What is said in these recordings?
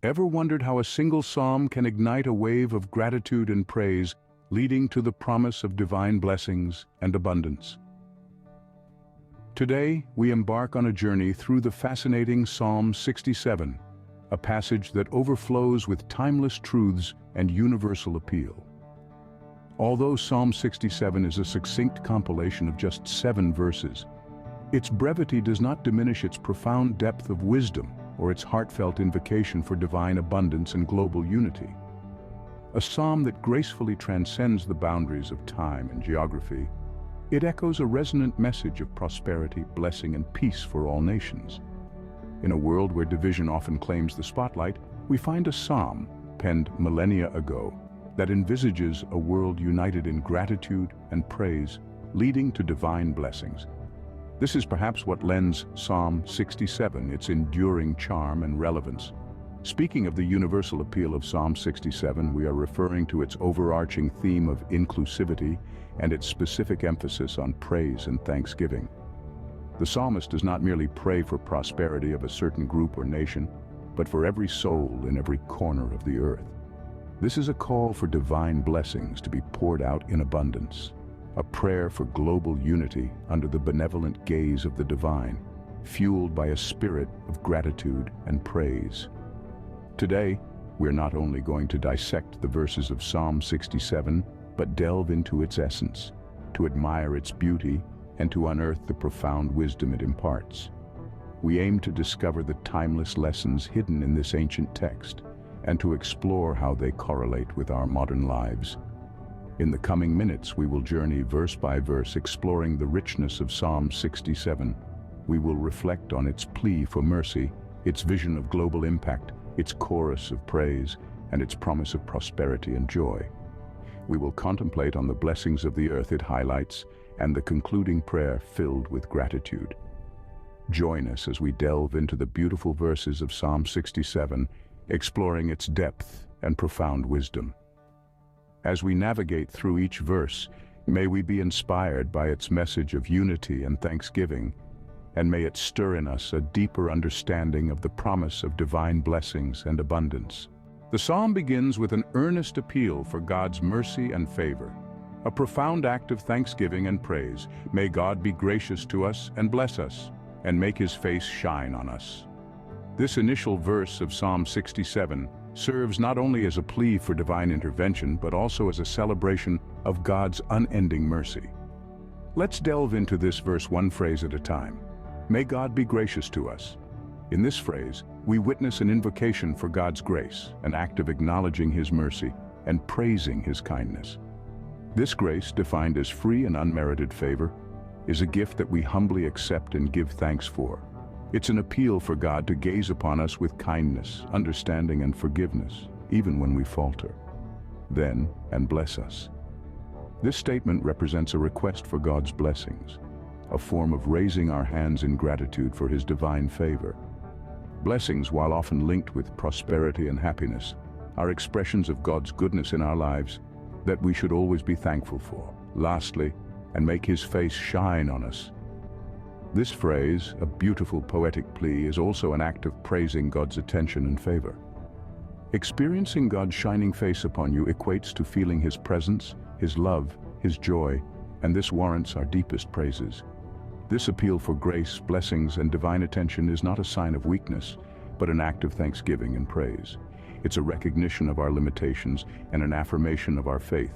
Ever wondered how a single psalm can ignite a wave of gratitude and praise, leading to the promise of divine blessings and abundance? Today, we embark on a journey through the fascinating Psalm 67, a passage that overflows with timeless truths and universal appeal. Although Psalm 67 is a succinct compilation of just 7 verses, its brevity does not diminish its profound depth of wisdom or its heartfelt invocation for divine abundance and global unity. A psalm that gracefully transcends the boundaries of time and geography, it echoes a resonant message of prosperity, blessing, and peace for all nations. In a world where division often claims the spotlight, we find a psalm, penned millennia ago, that envisages a world united in gratitude and praise, leading to divine blessings. This is perhaps what lends Psalm 67 its enduring charm and relevance. Speaking of the universal appeal of Psalm 67, we are referring to its overarching theme of inclusivity and its specific emphasis on praise and thanksgiving. The psalmist does not merely pray for prosperity of a certain group or nation, but for every soul in every corner of the earth. This is a call for divine blessings to be poured out in abundance, a prayer for global unity under the benevolent gaze of the divine, fueled by a spirit of gratitude and praise. Today, we're not only going to dissect the verses of Psalm 67, but delve into its essence, to admire its beauty, and to unearth the profound wisdom it imparts. We aim to discover the timeless lessons hidden in this ancient text, and to explore how they correlate with our modern lives. In the coming minutes, we will journey verse by verse, exploring the richness of Psalm 67. We will reflect on its plea for mercy, its vision of global impact, its chorus of praise, and its promise of prosperity and joy. We will contemplate on the blessings of the earth it highlights, and the concluding prayer filled with gratitude. Join us as we delve into the beautiful verses of Psalm 67, exploring its depth and profound wisdom. As we navigate through each verse, may we be inspired by its message of unity and thanksgiving, and may it stir in us a deeper understanding of the promise of divine blessings and abundance. The psalm begins with an earnest appeal for God's mercy and favor, a profound act of thanksgiving and praise. May God be gracious to us and bless us, and make his face shine on us. This initial verse of Psalm 67 serves not only as a plea for divine intervention, but also as a celebration of God's unending mercy. Let's delve into this verse one phrase at a time. May God be gracious to us. In this phrase, we witness an invocation for God's grace, an act of acknowledging his mercy and praising his kindness. This grace, defined as free and unmerited favor, is a gift that we humbly accept and give thanks for. It's an appeal for God to gaze upon us with kindness, understanding, and forgiveness, even when we falter. Then, and bless us. This statement represents a request for God's blessings, a form of raising our hands in gratitude for his divine favor. Blessings, while often linked with prosperity and happiness, are expressions of God's goodness in our lives that we should always be thankful for. Lastly, and make his face shine on us. This phrase, a beautiful poetic plea, is also an act of praising God's attention and favor. Experiencing God's shining face upon you equates to feeling his presence, his love, his joy, and this warrants our deepest praises. This appeal for grace, blessings, and divine attention is not a sign of weakness, but an act of thanksgiving and praise. It's a recognition of our limitations and an affirmation of our faith.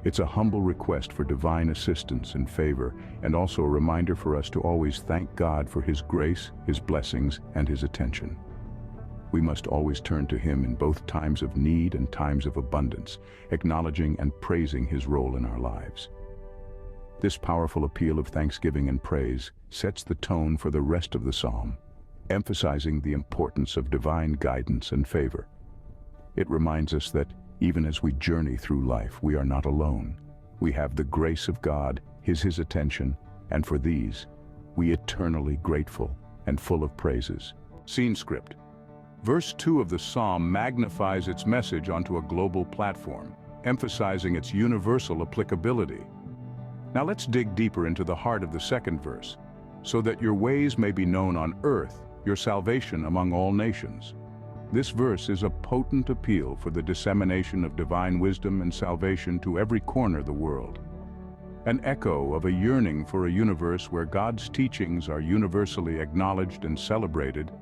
It's a humble request for divine assistance and favor, and also a reminder for us to always thank God for his grace, his blessings, and his attention. We must always turn to him in both times of need and times of abundance, acknowledging and praising his role in our lives. This powerful appeal of thanksgiving and praise sets the tone for the rest of the psalm, emphasizing the importance of divine guidance and favor. It reminds us that even as we journey through life, we are not alone. We have the grace of God, his attention, and for these, we eternally grateful and full of praises. Scene script. Verse 2 of the psalm magnifies its message onto a global platform, emphasizing its universal applicability. Now let's dig deeper into the heart of the second verse. So that your ways may be known on earth, your salvation among all nations. This verse is a potent appeal for the dissemination of divine wisdom and salvation to every corner of the world. An echo of a yearning for a universe where God's teachings are universally acknowledged and celebrated,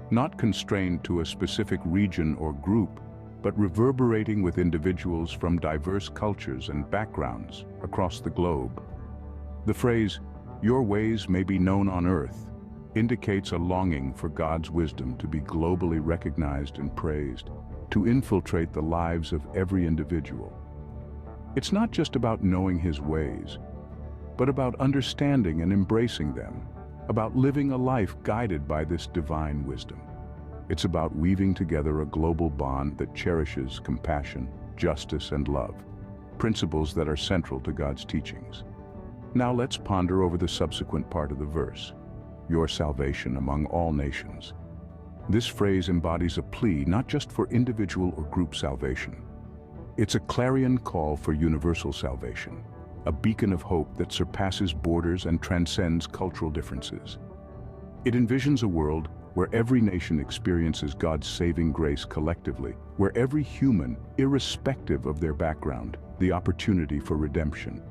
not constrained to a specific region or group, but reverberating with individuals from diverse cultures and backgrounds across the globe. The phrase, "Your ways may be known on earth," indicates a longing for God's wisdom to be globally recognized and praised, to infiltrate the lives of every individual. It's not just about knowing His ways, but about understanding and embracing them, about living a life guided by this divine wisdom. It's about weaving together a global bond that cherishes compassion, justice, and love, principles that are central to God's teachings. Now let's ponder over the subsequent part of the verse, "Your salvation among all nations." This phrase embodies a plea not just for individual or group salvation. It's a clarion call for universal salvation, a beacon of hope that surpasses borders and transcends cultural differences. It envisions a world where every nation experiences God's saving grace collectively, where every human, irrespective of their background, the opportunity for redemption.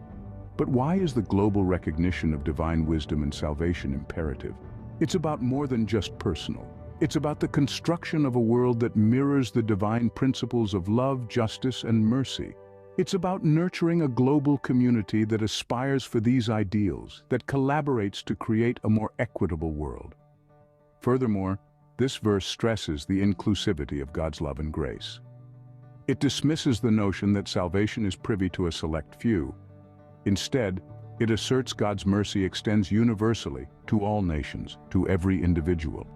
But why is the global recognition of divine wisdom and salvation imperative? It's about more than just personal. It's about the construction of a world that mirrors the divine principles of love, justice, and mercy. It's about nurturing a global community that aspires for these ideals, that collaborates to create a more equitable world. Furthermore, this verse stresses the inclusivity of God's love and grace. It dismisses the notion that salvation is privy to a select few. Instead, it asserts God's mercy extends universally to all nations, to every individual.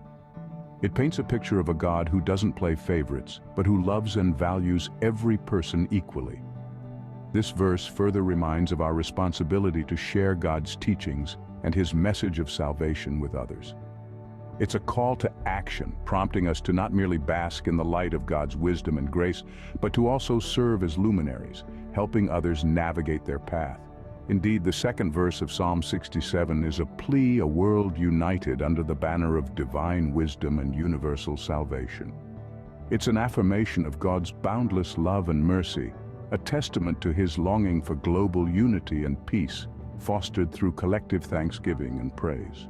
It paints a picture of a God who doesn't play favorites, but who loves and values every person equally. This verse further reminds of our responsibility to share God's teachings and His message of salvation with others. It's a call to action, prompting us to not merely bask in the light of God's wisdom and grace, but to also serve as luminaries, helping others navigate their path. Indeed, the second verse of Psalm 67 is a plea, a world united under the banner of divine wisdom and universal salvation. It's an affirmation of God's boundless love and mercy, a testament to His longing for global unity and peace, fostered through collective thanksgiving and praise.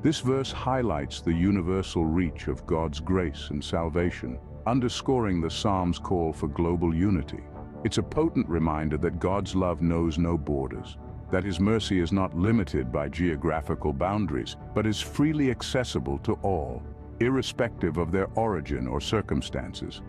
This verse highlights the universal reach of God's grace and salvation, underscoring the Psalm's call for global unity. It's a potent reminder that God's love knows no borders, that His mercy is not limited by geographical boundaries, but is freely accessible to all, irrespective of their origin or circumstances.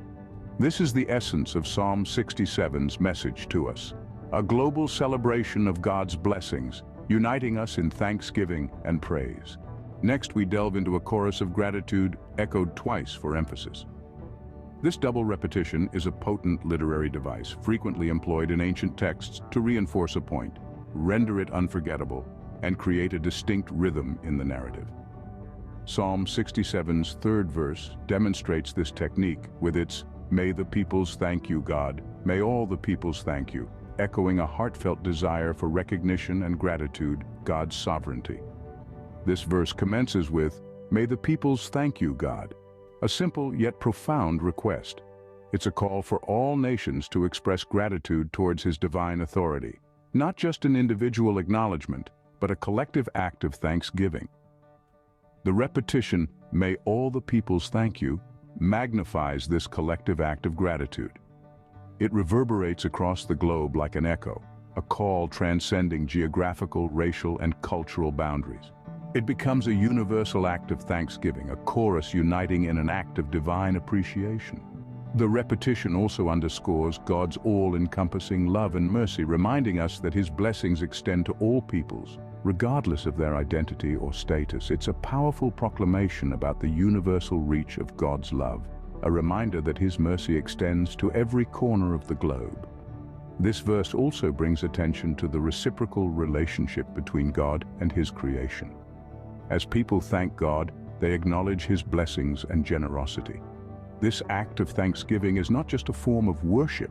This is the essence of Psalm 67's message to us, a global celebration of God's blessings, uniting us in thanksgiving and praise. Next, we delve into a chorus of gratitude, echoed twice for emphasis. This double repetition is a potent literary device, frequently employed in ancient texts to reinforce a point, render it unforgettable, and create a distinct rhythm in the narrative. Psalm 67's third verse demonstrates this technique with its "May the peoples thank you, God, may all the peoples thank you," echoing a heartfelt desire for recognition and gratitude, God's sovereignty. This verse commences with, "May the peoples thank you, God," a simple yet profound request. It's a call for all nations to express gratitude towards His divine authority, not just an individual acknowledgement, but a collective act of thanksgiving. The repetition, "May all the peoples thank you," magnifies this collective act of gratitude. It reverberates across the globe like an echo, a call transcending geographical, racial, and cultural boundaries. It becomes a universal act of thanksgiving, a chorus uniting in an act of divine appreciation. The repetition also underscores God's all-encompassing love and mercy, reminding us that His blessings extend to all peoples, regardless of their identity or status. It's a powerful proclamation about the universal reach of God's love, a reminder that His mercy extends to every corner of the globe. This verse also brings attention to the reciprocal relationship between God and His creation. As people thank God, they acknowledge His blessings and generosity. This act of thanksgiving is not just a form of worship,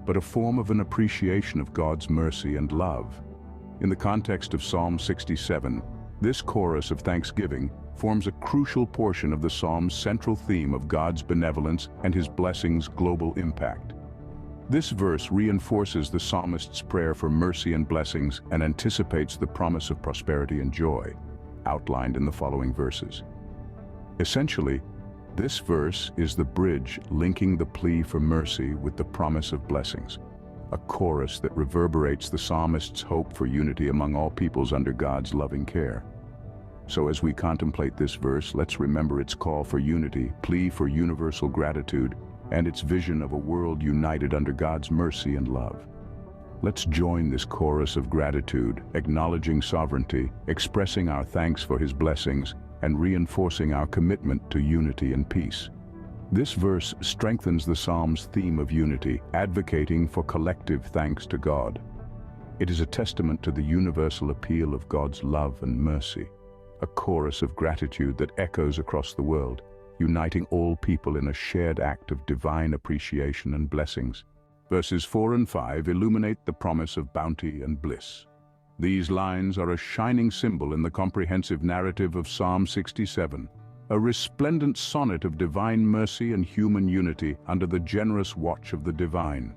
but a form of an appreciation of God's mercy and love. In the context of Psalm 67, this chorus of thanksgiving forms a crucial portion of the psalm's central theme of God's benevolence and his blessings' global impact. This verse reinforces the psalmist's prayer for mercy and blessings and anticipates the promise of prosperity and joy, outlined in the following verses. Essentially, this verse is the bridge linking the plea for mercy with the promise of blessings, a chorus that reverberates the psalmist's hope for unity among all peoples under God's loving care. So as we contemplate this verse, let's remember its call for unity, plea for universal gratitude, and its vision of a world united under God's mercy and love. Let's join this chorus of gratitude, acknowledging sovereignty, expressing our thanks for his blessings, and reinforcing our commitment to unity and peace. This verse strengthens the psalm's theme of unity, advocating for collective thanks to God. It is a testament to the universal appeal of God's love and mercy, a chorus of gratitude that echoes across the world, uniting all people in a shared act of divine appreciation and blessings. Verses 4 and 5 illuminate the promise of bounty and bliss. These lines are a shining symbol in the comprehensive narrative of Psalm 67, a resplendent sonnet of divine mercy and human unity under the generous watch of the divine.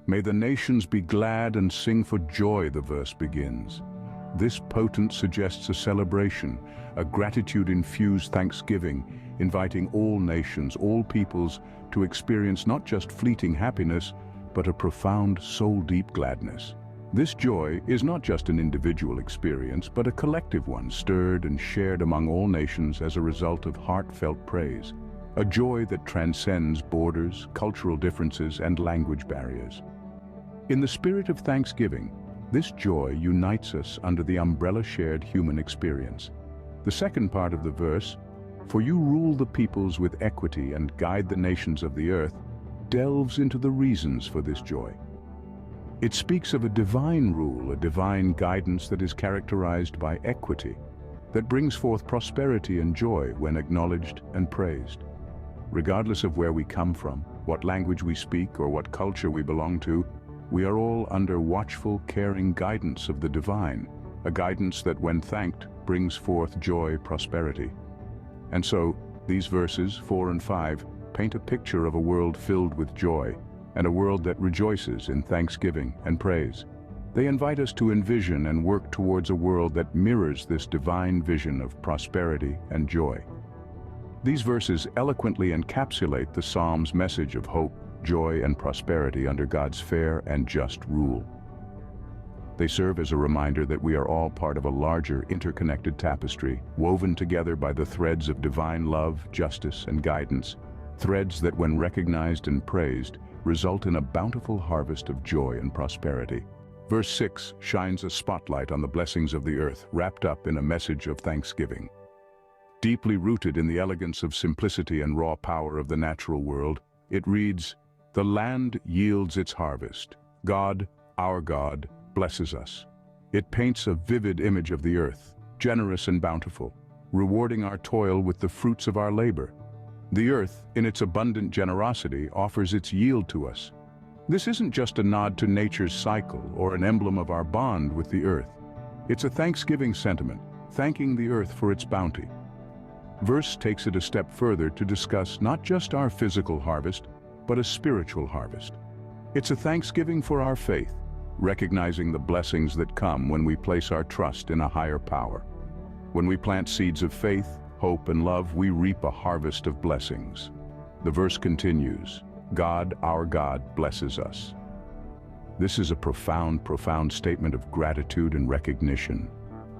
May the nations be glad and sing for joy, the verse begins. This potent suggests a celebration, a gratitude-infused thanksgiving, inviting all nations, all peoples, to experience not just fleeting happiness, but a profound, soul-deep gladness. This joy is not just an individual experience, but a collective one, stirred and shared among all nations as a result of heartfelt praise, a joy that transcends borders, cultural differences, and language barriers. In the spirit of thanksgiving, this joy unites us under the umbrella-shared human experience. The second part of the verse, "For you rule the peoples with equity and guide the nations of the earth," delves into the reasons for this joy. It speaks of a divine rule, a divine guidance that is characterized by equity, that brings forth prosperity and joy when acknowledged and praised. Regardless of where we come from, what language we speak, or what culture we belong to, we are all under watchful, caring guidance of the divine, a guidance that, when thanked, brings forth joy, prosperity. And so, these verses, 4 and 5, paint a picture of a world filled with joy, and a world that rejoices in thanksgiving and praise. They invite us to envision and work towards a world that mirrors this divine vision of prosperity and joy. These verses eloquently encapsulate the Psalm's message of hope, joy, and prosperity under God's fair and just rule. They serve as a reminder that we are all part of a larger, interconnected tapestry, woven together by the threads of divine love, justice, and guidance, threads that, when recognized and praised, result in a bountiful harvest of joy and prosperity. Verse 6 shines a spotlight on the blessings of the earth, wrapped up in a message of thanksgiving. Deeply rooted in the elegance of simplicity and raw power of the natural world, it reads, "The land yields its harvest. God, our God, blesses us." It paints a vivid image of the earth, generous and bountiful, rewarding our toil with the fruits of our labor. The earth, in its abundant generosity, offers its yield to us. This isn't just a nod to nature's cycle or an emblem of our bond with the earth. It's a thanksgiving sentiment, thanking the earth for its bounty. Verse takes it a step further to discuss not just our physical harvest, but a spiritual harvest. It's a thanksgiving for our faith, recognizing the blessings that come when we place our trust in a higher power. When we plant seeds of faith, hope, and love, we reap a harvest of blessings. The verse continues, "God, our God, blesses us." This is a profound statement of gratitude and recognition,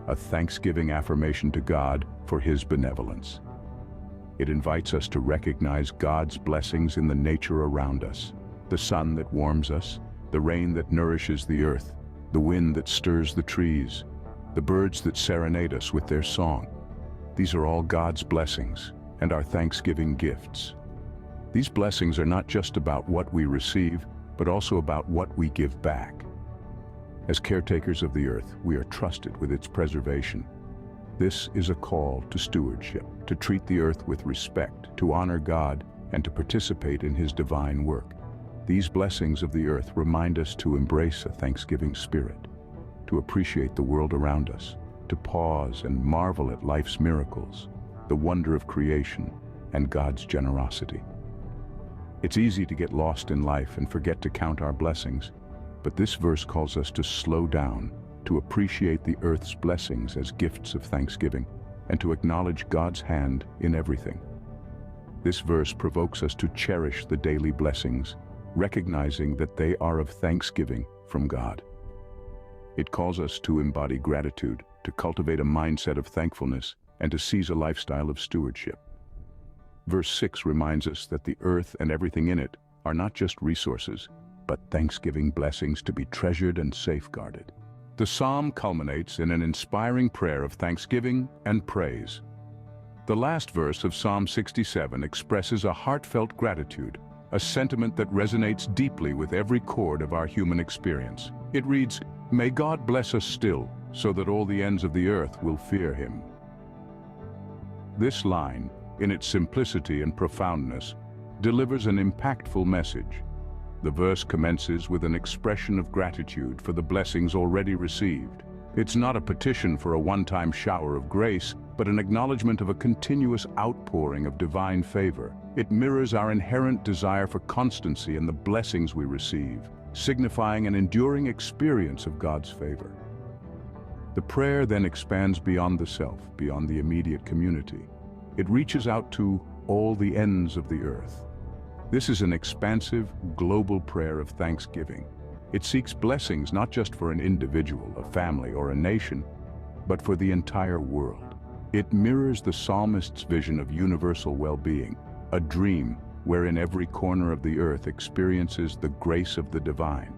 a thanksgiving affirmation to God for His benevolence. It invites us to recognize God's blessings in the nature around us, the sun that warms us, the rain that nourishes the earth, the wind that stirs the trees, the birds that serenade us with their song. These are all God's blessings and our thanksgiving gifts. These blessings are not just about what we receive, but also about what we give back. As caretakers of the earth, we are trusted with its preservation. This is a call to stewardship, to treat the earth with respect, to honor God, and to participate in His divine work. These blessings of the earth remind us to embrace a thanksgiving spirit, to appreciate the world around us, to pause and marvel at life's miracles. the wonder of creation, and God's generosity. It's easy to get lost in life and forget to count our blessings, but this verse calls us to slow down, to appreciate the earth's blessings as gifts of thanksgiving, and to acknowledge God's hand in everything. This verse provokes us to cherish the daily blessings, recognizing that they are of thanksgiving from God. It calls us to embody gratitude, to cultivate a mindset of thankfulness, and to seize a lifestyle of stewardship. Verse 6 reminds us that the earth and everything in it are not just resources, but thanksgiving blessings to be treasured and safeguarded. The psalm culminates in an inspiring prayer of thanksgiving and praise. The last verse of Psalm 67 expresses a heartfelt gratitude, a sentiment that resonates deeply with every chord of our human experience. It reads, "May God bless us still, so that all the ends of the earth will fear him." This line, in its simplicity and profoundness, delivers an impactful message. The verse commences with an expression of gratitude for the blessings already received. It's not a petition for a one-time shower of grace, but an acknowledgement of a continuous outpouring of divine favor. It mirrors our inherent desire for constancy in the blessings we receive, signifying an enduring experience of God's favor. The prayer then expands beyond the self, beyond the immediate community. It reaches out to all the ends of the earth. This is an expansive, global prayer of thanksgiving. It seeks blessings not just for an individual, a family, or a nation, but for the entire world. It mirrors the psalmist's vision of universal well-being, a dream wherein every corner of the earth experiences the grace of the divine.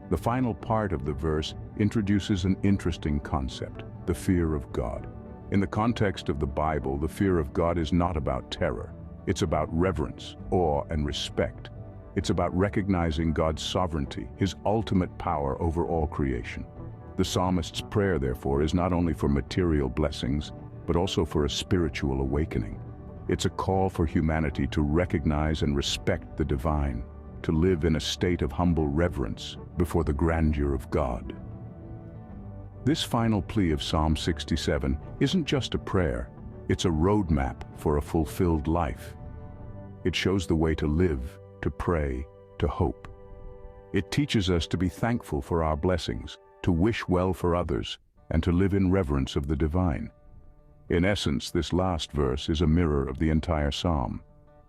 The final part of the verse introduces an interesting concept, the fear of God. In the context of the Bible, the fear of God is not about terror. It's about reverence, awe, and respect. It's about recognizing God's sovereignty, his ultimate power over all creation. The psalmist's prayer, therefore, is not only for material blessings, but also for a spiritual awakening. It's a call for humanity to recognize and respect the divine, to live in a state of humble reverence before the grandeur of God. This final plea of Psalm 67 isn't just a prayer, it's a roadmap for a fulfilled life. It shows the way to live, to pray, to hope. It teaches us to be thankful for our blessings, to wish well for others, and to live in reverence of the divine. In essence, this last verse is a mirror of the entire psalm.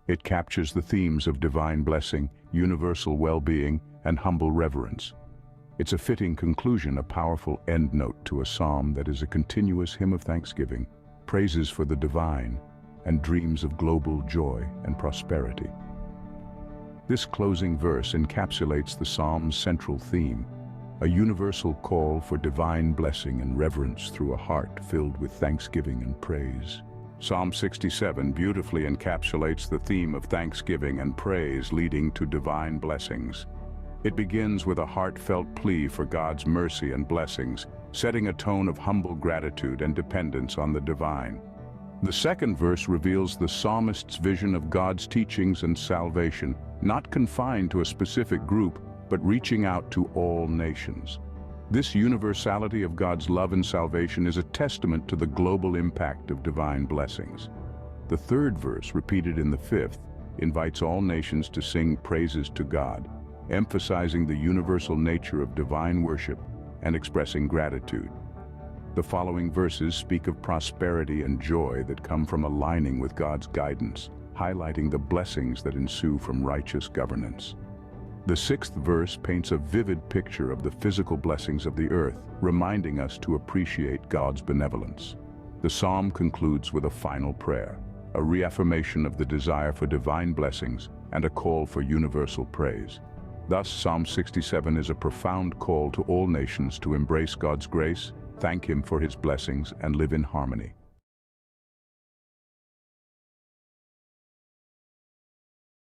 It captures the themes of divine blessing, universal well-being, and humble reverence. It's a fitting conclusion, a powerful end note to a psalm that is a continuous hymn of thanksgiving, praises for the divine, and dreams of global joy and prosperity. This closing verse encapsulates the psalm's central theme, a universal call for divine blessing and reverence through a heart filled with thanksgiving and praise. Psalm 67 beautifully encapsulates the theme of thanksgiving and praise leading to divine blessings. It begins with a heartfelt plea for God's mercy and blessings, setting a tone of humble gratitude and dependence on the divine. The second verse reveals the psalmist's vision of God's teachings and salvation, not confined to a specific group, but reaching out to all nations. This universality of God's love and salvation is a testament to the global impact of divine blessings. The third verse, repeated in the fifth, invites all nations to sing praises to God, emphasizing the universal nature of divine worship and expressing gratitude. The following verses speak of prosperity and joy that come from aligning with God's guidance, highlighting the blessings that ensue from righteous governance. The sixth verse paints a vivid picture of the physical blessings of the earth, reminding us to appreciate God's benevolence. The psalm concludes with a final prayer, a reaffirmation of the desire for divine blessings and a call for universal praise. Thus, Psalm 67 is a profound call to all nations to embrace God's grace, thank Him for His blessings, and live in harmony.